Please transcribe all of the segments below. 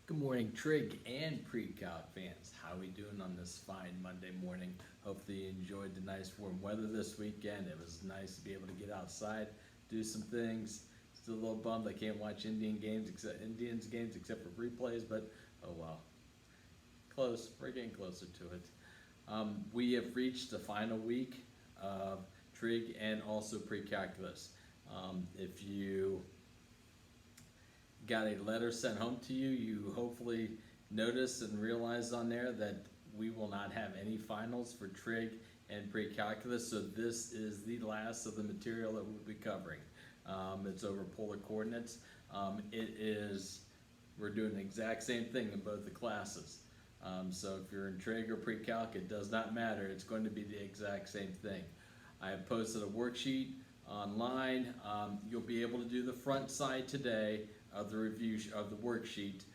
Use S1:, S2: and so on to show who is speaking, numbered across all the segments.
S1: Good morning, trig and precalc fans. How are we doing on this fine Monday morning? Hopefully you enjoyed the nice warm weather this weekend. It was nice to be able to get outside, do some things. Still a little bummed I can't watch Indians games except for replays, but oh well. Close. We're getting closer to it. We have reached the final week of trig and also precalculus. If you got a letter sent home to you, you hopefully notice and realize on there that we will not have any finals for trig and precalculus, so this is the last of the material that we'll be covering. It's over polar coordinates. We're doing the exact same thing in both the classes. So if you're in trig or precalc, it does not matter. It's going to be the exact same thing. I have posted a worksheet online. You'll be able to do the front side today of the review of the worksheet.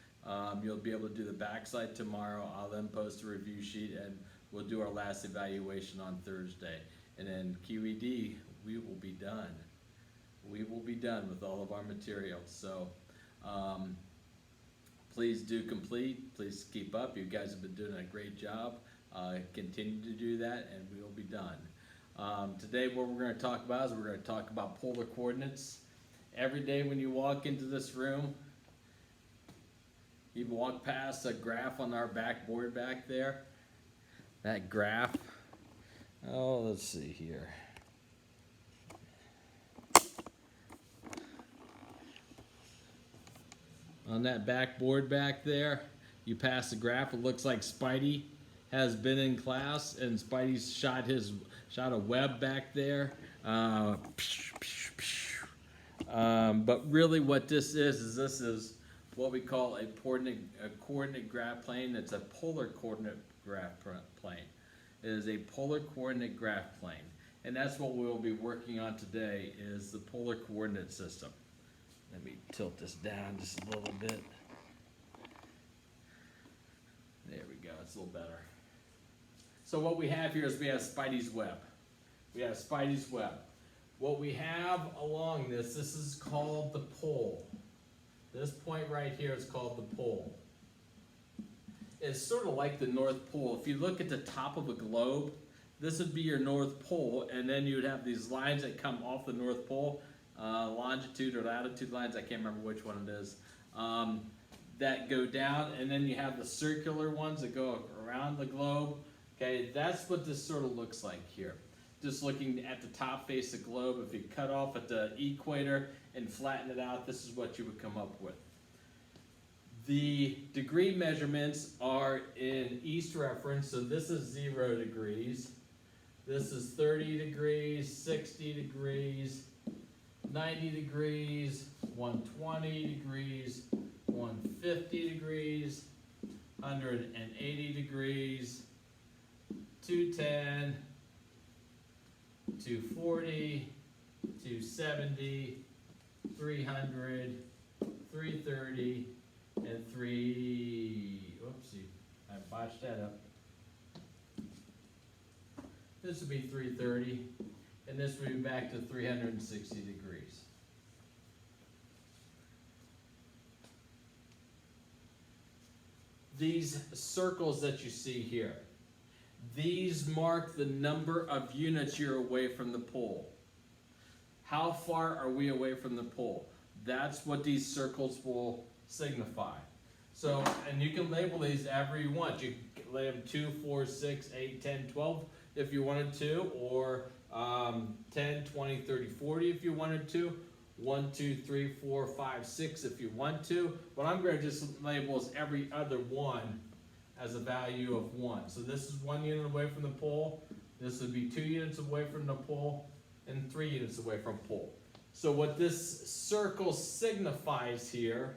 S1: You'll be able to do the back side tomorrow. I'll then post a review sheet and we'll do our last evaluation on Thursday. And then QED, we will be done. We will be done with all of our materials. So please do complete, please keep up. You guys have been doing a great job. Continue to do that and we will be done. Today what we're going to talk about is we're going to talk about polar coordinates. Every day when you walk into this room, you walk past a graph on our backboard back there. That graph, oh, let's see here. On that backboard back there, you pass the graph. It looks like Spidey has been in class, and Spidey's shot a web back there. But really what this is what we call a coordinate graph plane. It's a polar coordinate graph plane. It is a polar coordinate graph plane. And that's what we'll be working on today, is the polar coordinate system. Let me tilt this down just a little bit. There we go, it's a little better. So what we have here is we have Spidey's web. We have Spidey's web. What we have along this is called the pole. This point right here is called the pole. It's sort of like the North Pole. If you look at the top of a globe, this would be your North Pole, and then you would have these lines that come off the North Pole, longitude or latitude lines, I can't remember which one it is, that go down, and then you have the circular ones that go around the globe. Okay, that's what this sort of looks like here. Just looking at the top face of the globe, if you cut off at the equator and flatten it out, this is what you would come up with. The degree measurements are in east reference, so this is 0 degrees. This is 30 degrees, 60 degrees, 90 degrees, 120 degrees, 150 degrees, 180 degrees, 210, 240, 270, 300, 330, and oopsie, I botched that up. This would be 330, and this would be back to 360 degrees. These circles that you see here, these mark the number of units you're away from the pole. How far are we away from the pole? That's what these circles will signify. So, and you can label these however you want. You can label them 2, 4, 6, 8, 10, 12 if you wanted to, or 10, 20, 30, 40 if you wanted to. 1, 2, 3, 4, 5, 6 if you want to. What I'm going to just label is every other one as a value of 1. So this is 1 unit away from the pole. This would be 2 units away from the pole, and 3 units away from pole. So what this circle signifies here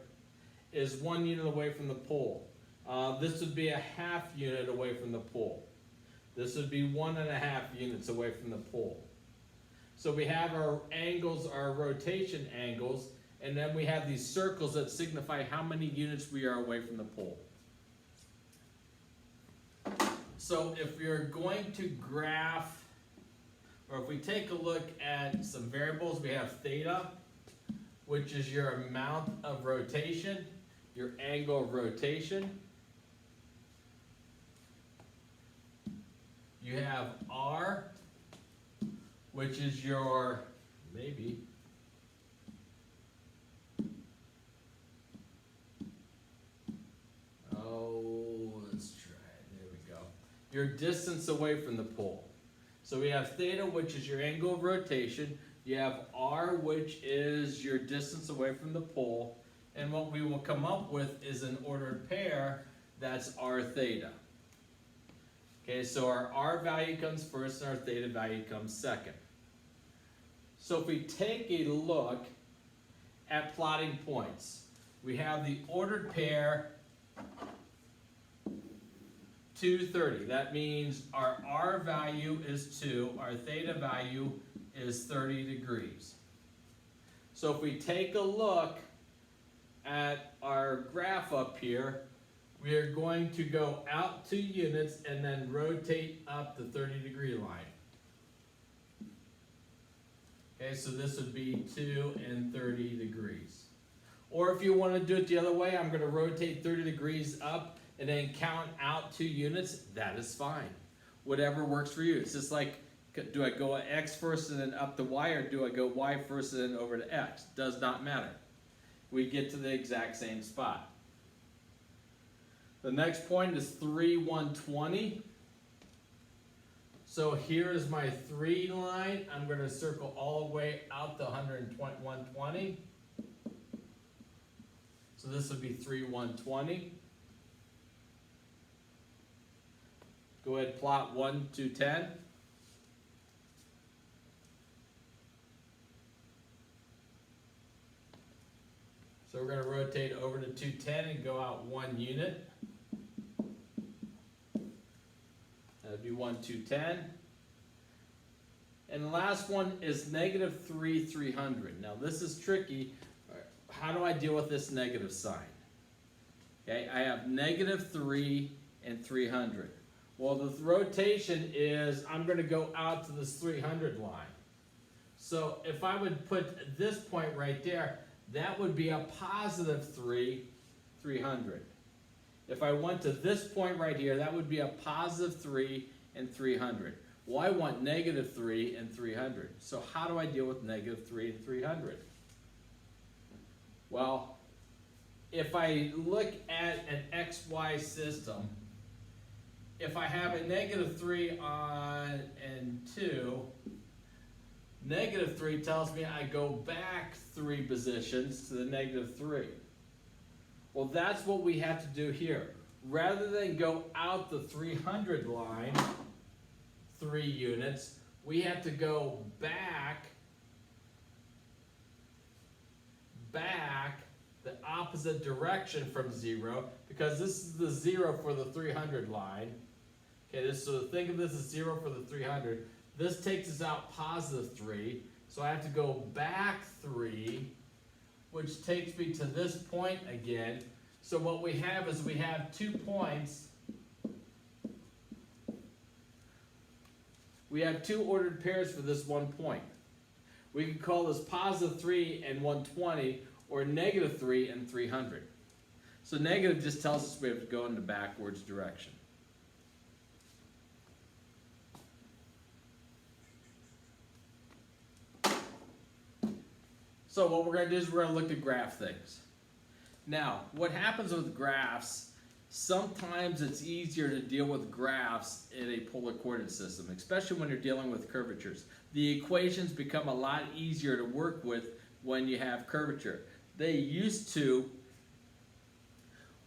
S1: is 1 unit away from the pole. This would be a half unit away from the pole. This would be 1.5 units away from the pole. So we have our angles, our rotation angles, and then we have these circles that signify how many units we are away from the pole. So if you're going to graph, or if we take a look at some variables, we have theta, which is your amount of rotation. your angle of rotation. You have R, which is your, maybe, let's try it, there we go. Your distance away from the pole. So we have theta, which is your angle of rotation. You have R, which is your distance away from the pole. And what we will come up with is an ordered pair, that's R theta. Okay, so our R value comes first and our theta value comes second. So if we take a look at plotting points, we have the ordered pair 230. That means our R value is 2, our theta value is 30 degrees. So if we take a look at our graph up here, we are going to go out 2 units and then rotate up the 30-degree line. Okay, so this would be 2 and 30 degrees. Or if you want to do it the other way, I'm going to rotate 30 degrees up and then count out 2 units. That is fine. Whatever works for you. It's just like, do I go X first and then up to Y, or do I go Y first and then over to X? Does not matter. We get to the exact same spot. The next point is 3, 120. So here is my 3 line. I'm going to circle all the way out to 120. So this would be 3, 120. Go ahead, plot 1 to 10. So we're going to rotate over to 210 and go out 1 unit. That would be 1, 210. And the last one is -3, 300. Now this is tricky. How do I deal with this negative sign? Okay, I have -3 and 300. Well, the rotation is, I'm going to go out to this 300 line. So if I would put this point right there, that would be a +3, 300. If I went to this point right here, that would be a +3 and 300. Well, I want -3 and 300. So how do I deal with -3 and 300? Well, if I look at an XY system, if I have a -3 on and 2, -3 tells me I go back 3 positions to the -3. Well, that's what we have to do here. Rather than go out the 300 line 3 units, we have to go back the opposite direction from 0, because this is the 0 for the 300 line. Okay, so think of this as 0 for the 300. This takes us out +3, so I have to go back 3, which takes me to this point again. So what we have is we have 2 points. We have 2 ordered pairs for this one point. We can call this +3 and 120, or -3 and 300. So negative just tells us we have to go in the backwards direction. So what we're going to do is we're going to look at graph things. Now, what happens with graphs, sometimes it's easier to deal with graphs in a polar coordinate system, especially when you're dealing with curvatures. The equations become a lot easier to work with when you have curvature. They used to,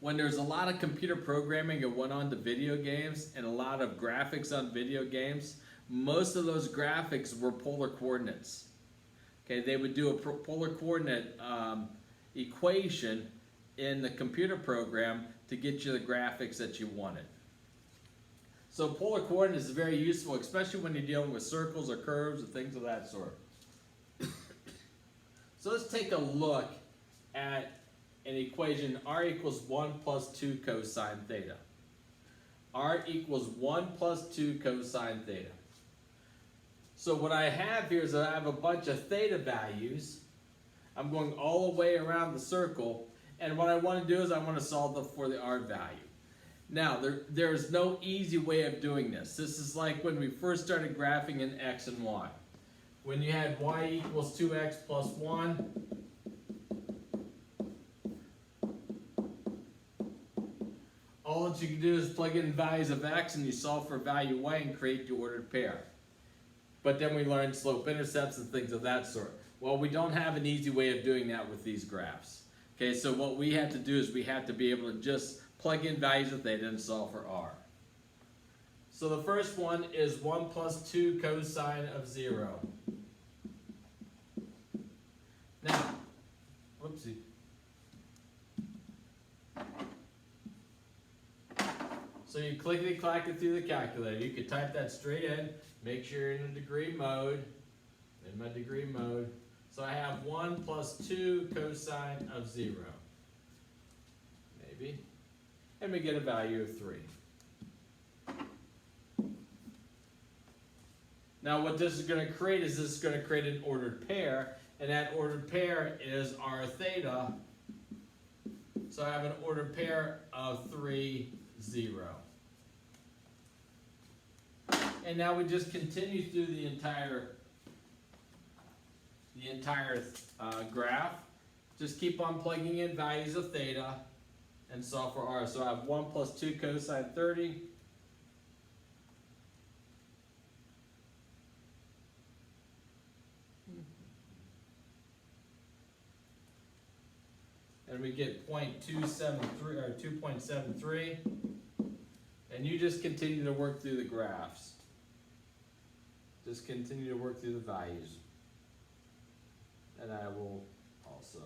S1: when there's a lot of computer programming that went on to video games and a lot of graphics on video games, most of those graphics were polar coordinates. Okay, they would do a polar coordinate equation in the computer program to get you the graphics that you wanted. So polar coordinates is very useful, especially when you're dealing with circles or curves or things of that sort. So let's take a look at an equation, r equals 1 plus 2 cosine theta. R equals 1 plus 2 cosine theta. So what I have here is I have a bunch of theta values. I'm going all the way around the circle, And what I want to do is I want to solve for the R value. Now, there's no easy way of doing this. This is like when we first started graphing in X and Y. When you had Y equals 2X plus 1, all that you can do is plug in values of X and you solve for value Y and create the ordered pair. But then we learned slope intercepts and things of that sort. Well, we don't have an easy way of doing that with these graphs. Okay, so what we have to do is we have to be able to just plug in values of theta and solve for R. So the first one is 1 plus 2 cosine of 0. Now, whoopsie. So you clickety-clack it through the calculator. You could type that straight in, make sure you're in a degree mode, in my degree mode. So I have 1 plus 2 cosine of 0, maybe, and we get a value of 3. Now what this is going to create is this is going to create an ordered pair, and that ordered pair is R theta. So I have an ordered pair of 3, 0. And now we just continue through the entire graph. Just keep on plugging in values of theta and solve for R. So I have 1 plus 2 cosine 30. And we get 0.273 or 2.73. And you just continue to work through the graphs. Just continue to work through the values. And I will also.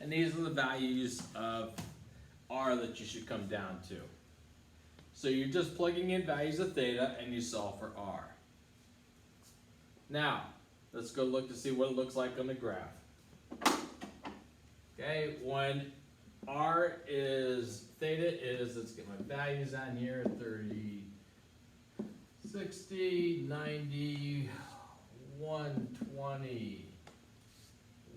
S1: And these are the values of R that you should come down to. So you're just plugging in values of theta and you solve for R. Now, let's go look to see what it looks like on the graph. Okay, when R is, theta is, let's get my values on here, 30, 60, 90, 120,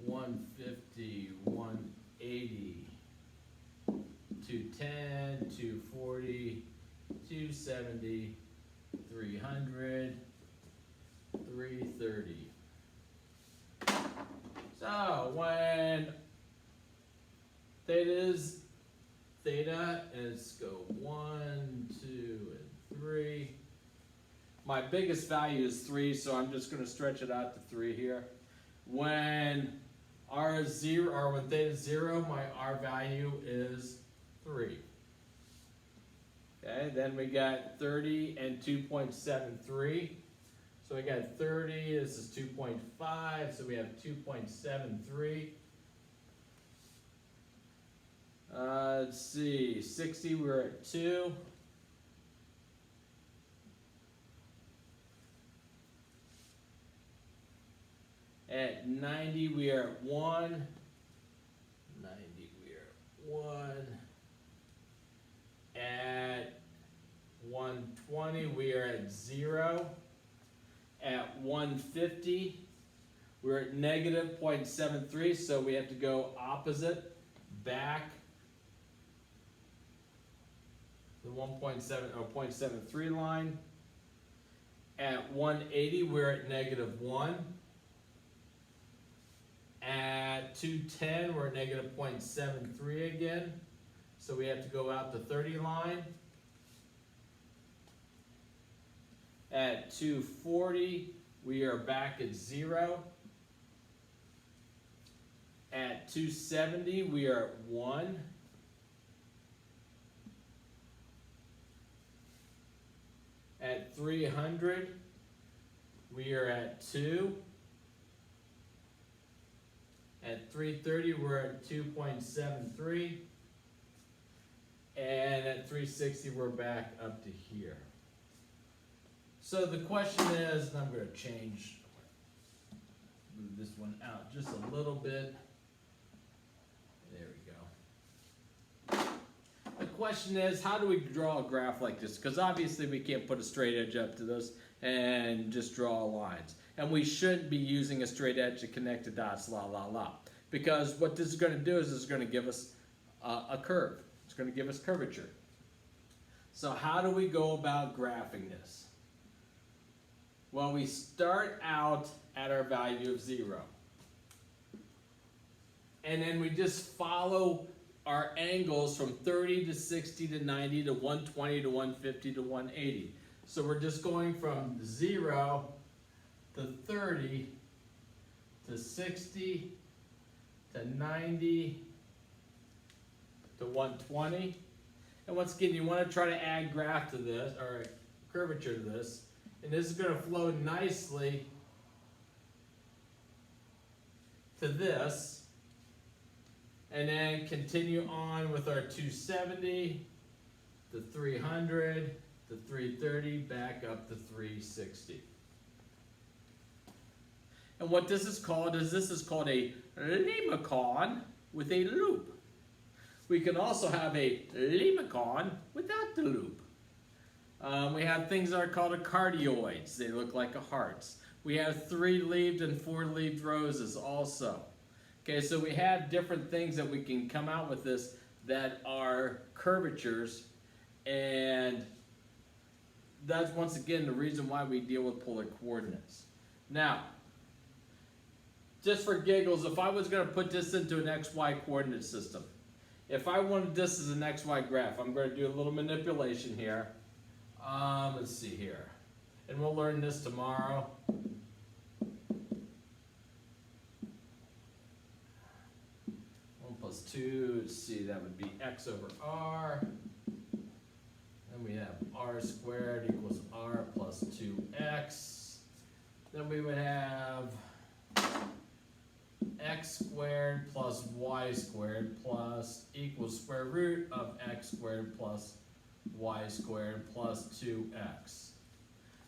S1: 150, 180, 210, 240, 270, 300, 330. So when theta is theta, and let's go 1, 2, and 3. My biggest value is 3, so I'm just going to stretch it out to 3 here. When R is 0, or when theta is 0, my R value is 3. Okay, then we got 30 and 2.73. So we got 30, this is 2.5, so we have 2.73. Let's see, 60, we're at 2. At 90, we are at 1. 90, we are at 1. At 120, we are at 0. At 150, we're at negative 0.73, so we have to go opposite, back the 1.7 or 0.73 line. At 180, we're at -1. At 210, we're at -0.73 again. So we have to go out the 30 line. At 240, we are back at 0. At 270, we are at 1. At 300, we are at 2. At 330, we're at 2.73. And at 360, we're back up to here. So the question is, and I'm going to move this one out just a little bit. There we go. The question is, how do we draw a graph like this? Because obviously we can't put a straight edge up to this and just draw lines. And we shouldn't be using a straight edge to connect the dots, because what this is going to do is it's going to give us a curve. It's going to give us curvature. So how do we go about graphing this? Well, we start out at our value of 0. And then we just follow our angles from 30 to 60 to 90 to 120 to 150 to 180. So we're just going from 0 to 30 to 60 to 90 to 120. And once again, you want to try to add graph to this, or curvature to this. And this is going to flow nicely to this. And then continue on with our 270, the 300, the 330, back up to 360. And what this is called is a limacon with a loop. We can also have a limacon without the loop. We have things that are called cardioids. They look like a hearts. We have 3-leaved and 4-leaved roses also. Okay, so we have different things that we can come out with this that are curvatures, and that's once again the reason why we deal with polar coordinates. Now, just for giggles, if I was going to put this into an XY coordinate system, if I wanted this as an XY graph, I'm going to do a little manipulation here. Let's see here. And we'll learn this tomorrow. 1 plus 2, let's see, that would be x over r. Then we have r squared equals r plus 2x. Then we would have x squared plus y squared plus equals square root of x squared plus y squared plus 2x.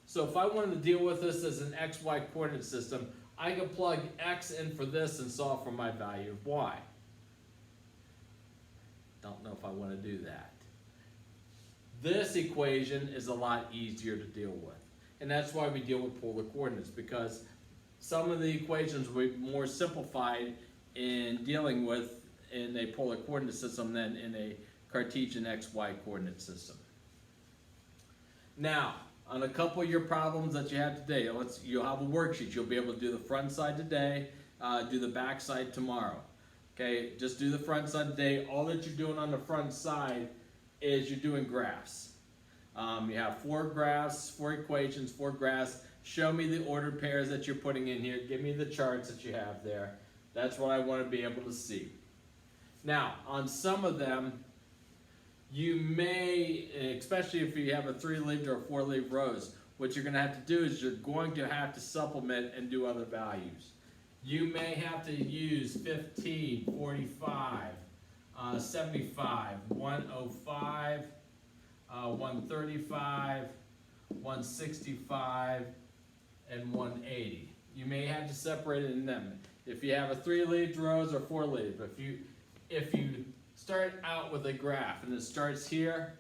S1: So if I wanted to deal with this as an XY coordinate system, I could plug x in for this and solve for my value of y. Don't know if I want to do that. This equation is a lot easier to deal with. And that's why we deal with polar coordinates, because some of the equations will be more simplified in dealing with in a polar coordinate system than in a Cartesian XY coordinate system. Now, on a couple of your problems that you have today, you'll have a worksheet. You'll be able to do the front side today, do the back side tomorrow. Okay, just do the front side today. All that you're doing on the front side is you're doing graphs. You have 4 graphs, 4 equations, 4 graphs. Show me the ordered pairs that you're putting in here. Give me the charts that you have there. That's what I want to be able to see. Now, on some of them, you may, especially if you have a 3-leaved or a 4-leaved rows, what you're going to have to do is you're going to have to supplement and do other values. You may have to use 15, 45, 75, 105, 135, 165, and 180. You may have to separate it in them. If you have a 3-leaved rows or 4-leaved, if you start out with a graph and it starts here,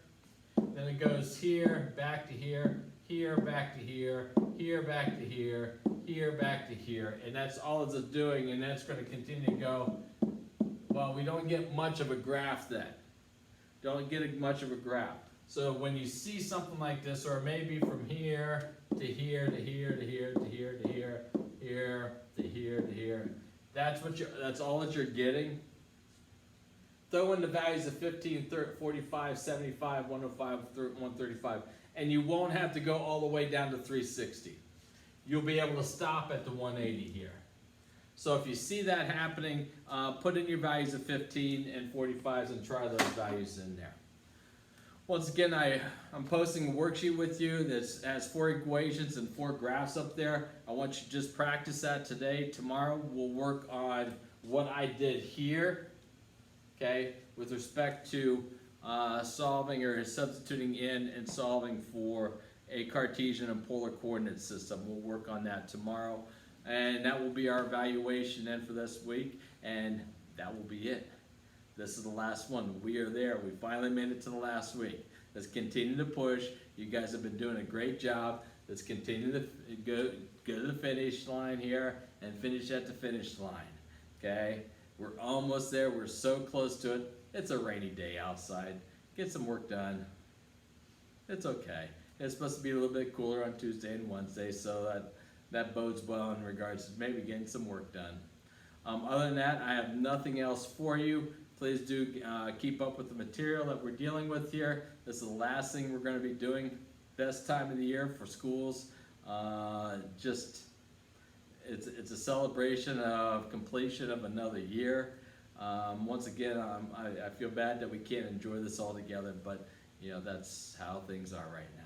S1: then it goes here, back to here, here, back to here, here, back to here, here, back to here, and that's all it's doing, and that's going to continue to go. Well, we don't get much of a graph then. Don't get much of a graph. So when you see something like this, or maybe from here to here to here to here to here to here, here to here to here, that's all that you're getting. Throw in the values of 15, 30, 45, 75, 105, 135, and you won't have to go all the way down to 360. You'll be able to stop at the 180 here. So if you see that happening, put in your values of 15 and 45s and try those values in there. Once again, I'm posting a worksheet with you that has 4 equations and 4 graphs up there. I want you to just practice that today. Tomorrow we'll work on what I did here, okay, with respect to solving or substituting in and solving for a Cartesian and polar coordinate system. We'll work on that tomorrow. And that will be our evaluation then for this week, and that will be it. This is the last one. We are there. We finally made it to the last week. Let's continue to push. You guys have been doing a great job. Let's continue to go to the finish line here and finish at the finish line. Okay? We're almost there. We're so close to it. It's a rainy day outside. Get some work done. It's okay. It's supposed to be a little bit cooler on Tuesday and Wednesday, so that bodes well in regards to maybe getting some work done. Other than that, I have nothing else for you. Please do keep up with the material that we're dealing with here. This is the last thing we're going to be doing. Best time of the year for schools. It's a celebration of completion of another year. Once again, I feel bad that we can't enjoy this all together, but you know, that's how things are right now.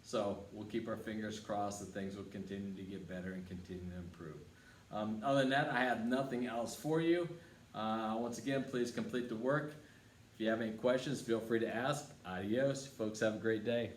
S1: So we'll keep our fingers crossed that things will continue to get better and continue to improve. Other than that, I have nothing else for you. Once again, please complete the work. If you have any questions, feel free to ask. Adios. Folks, have a great day.